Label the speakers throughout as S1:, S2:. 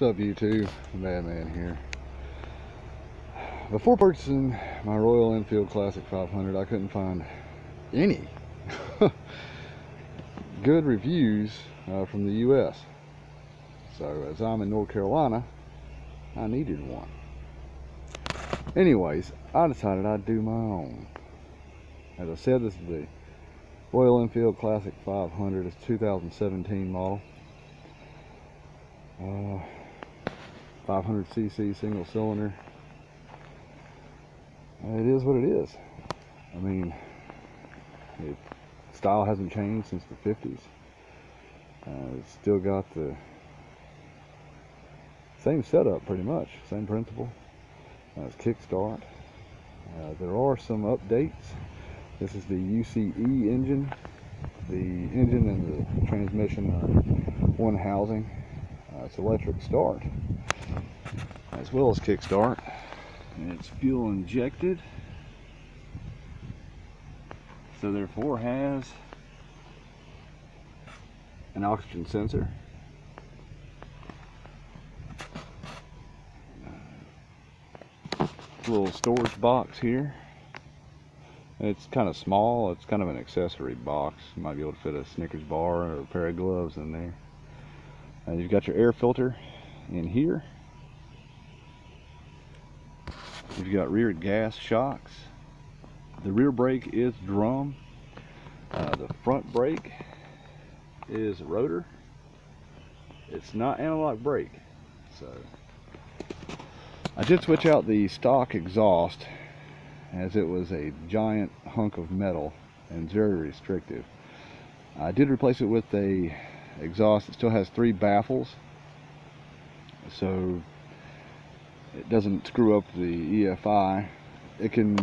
S1: What's up, YouTube? Madman here. Before purchasing my Royal Enfield Classic 500, I couldn't find any good reviews from the US. So as I'm in North Carolina, I needed one. Anyways, I decided I'd do my own. As I said, this is the Royal Enfield Classic 500. It's 2017 model. 500cc single cylinder. It is what it is. I mean, style hasn't changed since the 50s. It's still got the same setup, pretty much, same principle. It's kickstart. There are some updates. This is the Ucv engine. The engine and the transmission are one housing. It's electric start as well as kickstart. And it's fuel injected, so therefore has an oxygen sensor. Little storage box here. It's kind of small. It's kind of an accessory box. You might be able to fit a Snickers bar or a pair of gloves in there. You've got your air filter in here. You've got rear gas shocks. The rear brake is drum. The front brake is rotor. It's not analog brake. So I did switch out the stock exhaust, as it was a giant hunk of metal and it's very restrictive. I did replace it with a exhaust that still has 3 baffles, so it doesn't screw up the EFI. It can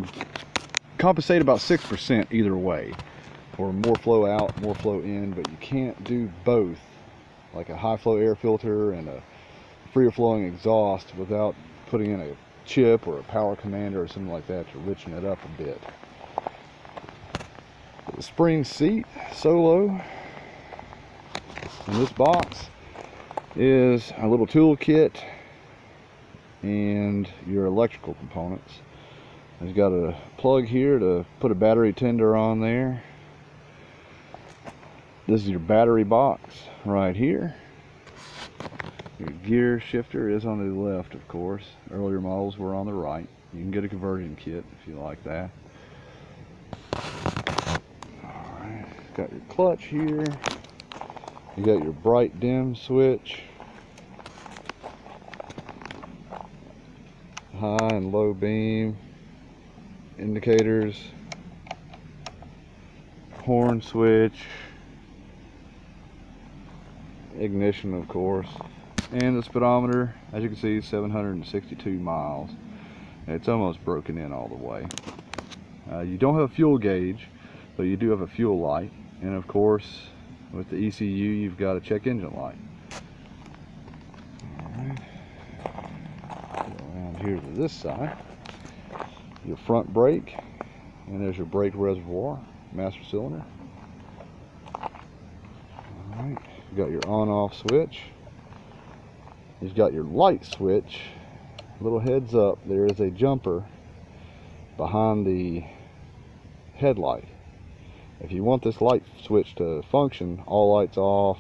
S1: compensate about 6% either way, for more flow out, more flow in, but you can't do both, like a high flow air filter and a freer flowing exhaust, without putting in a chip or a power commander or something like that to richen it up a bit. The spring seat solo in this box is a little tool kit and your electrical components. It's got a plug here to put a battery tender on there. This is your battery box right here. Your gear shifter is on the left, of course. Earlier models were on the right. You can get a conversion kit if you like that. Alright, got your clutch here. You got your bright dim switch, high and low beam indicators, horn switch, ignition, of course, and the speedometer. As you can see, 762 miles. It's almost broken in all the way. You don't have a fuel gauge, but you do have a fuel light, and of course with the ECU you've got a check engine light. Alright, go around here to this side. Your front brake, and there's your brake reservoir, master cylinder. Alright, you've got your on-off switch. You've got your light switch. Little heads up, there is a jumper behind the headlight. If you want this light switch to function, all lights off,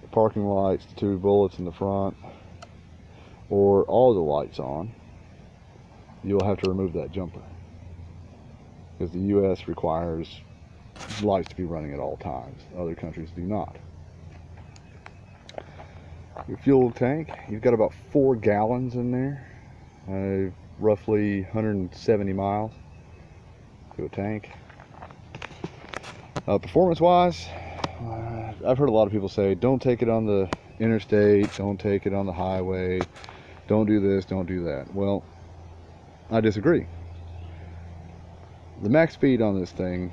S1: the parking lights, the 2 bullets in the front, or all the lights on, you'll have to remove that jumper, because the US requires lights to be running at all times. Other countries do not. Your fuel tank, you've got about 4 gallons in there, roughly 170 miles to a tank. Performance wise, I've heard a lot of people say, don't take it on the interstate, don't take it on the highway, don't do this, don't do that. Well, I disagree. The max speed on this thing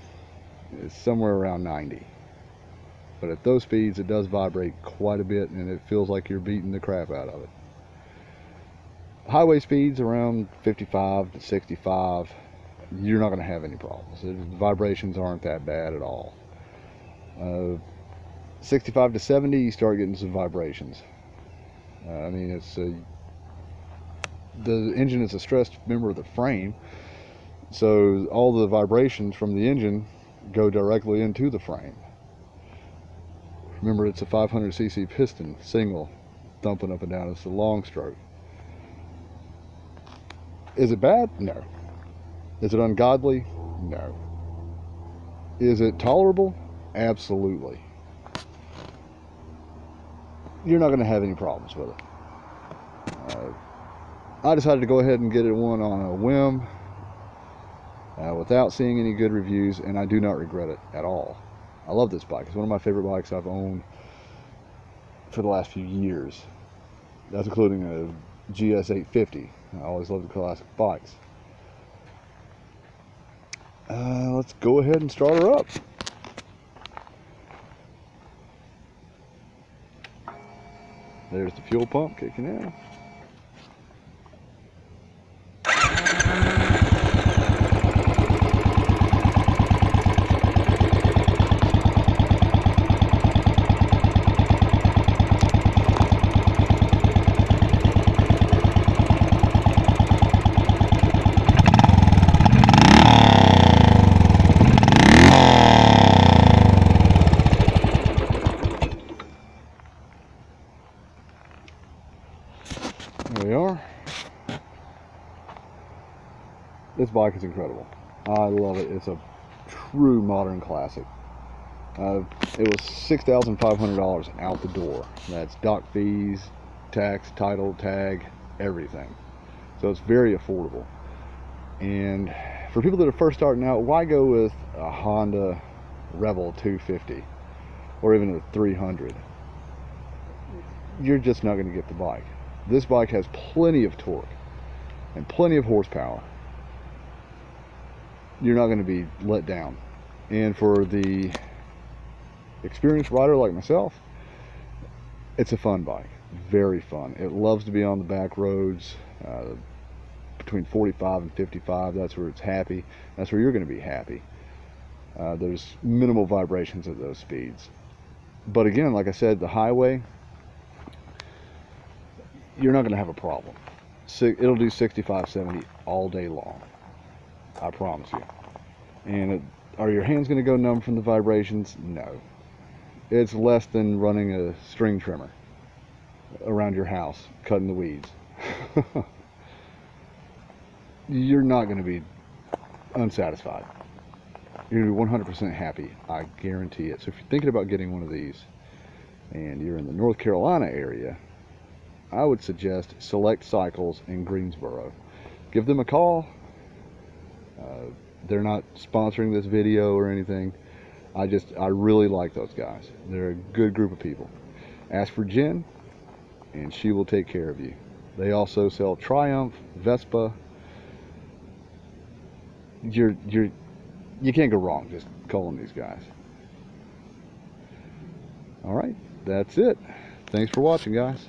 S1: is somewhere around 90. But at those speeds, it does vibrate quite a bit, and it feels like you're beating the crap out of it. Highway speeds around 55 to 65, you're not going to have any problems. The vibrations aren't that bad at all. 65 to 70, you start getting some vibrations. I mean, the engine is a stressed member of the frame, so all the vibrations from the engine go directly into the frame. Remember, it's a 500cc piston, single, thumping up and down. It's a long stroke. Is it bad? No. Is it ungodly? No. Is it tolerable? Absolutely. You're not going to have any problems with it. I decided to go ahead and get it one on a whim, without seeing any good reviews, and I do not regret it at all. I love this bike. It's one of my favorite bikes I've owned for the last few years. That's including a GS 850. I always love the classic bikes. Let's go ahead and start her up. There's the fuel pump kicking in. There we are. This bike is incredible. I love it. It's a true modern classic. It was $6,500 out the door. That's dock fees, tax, title, tag, everything. So it's very affordable. And for people that are first starting out, why go with a Honda Rebel 250 or even a 300? You're just not going to get the bike. This bike has plenty of torque and plenty of horsepower. You're not going to be let down. And for the experienced rider like myself, it's a fun bike. Very fun. It loves to be on the back roads, between 45 and 55. That's where it's happy. That's where you're going to be happy. There's minimal vibrations at those speeds. But again, like I said, the highway, you're not going to have a problem. It'll do 65, 70 all day long. I promise you. And are your hands going to go numb from the vibrations? No. It's less than running a string trimmer around your house, cutting the weeds. You're not going to be unsatisfied. You're going to be 100% happy. I guarantee it. So if you're thinking about getting one of these and you're in the North Carolina area, I would suggest Select Cycles in Greensboro. Give them a call. They're not sponsoring this video or anything. I really like those guys. They're a good group of people. Ask for Jen and she will take care of you. They also sell Triumph, Vespa. You can't go wrong just calling these guys. All right, that's it. Thanks for watching, guys.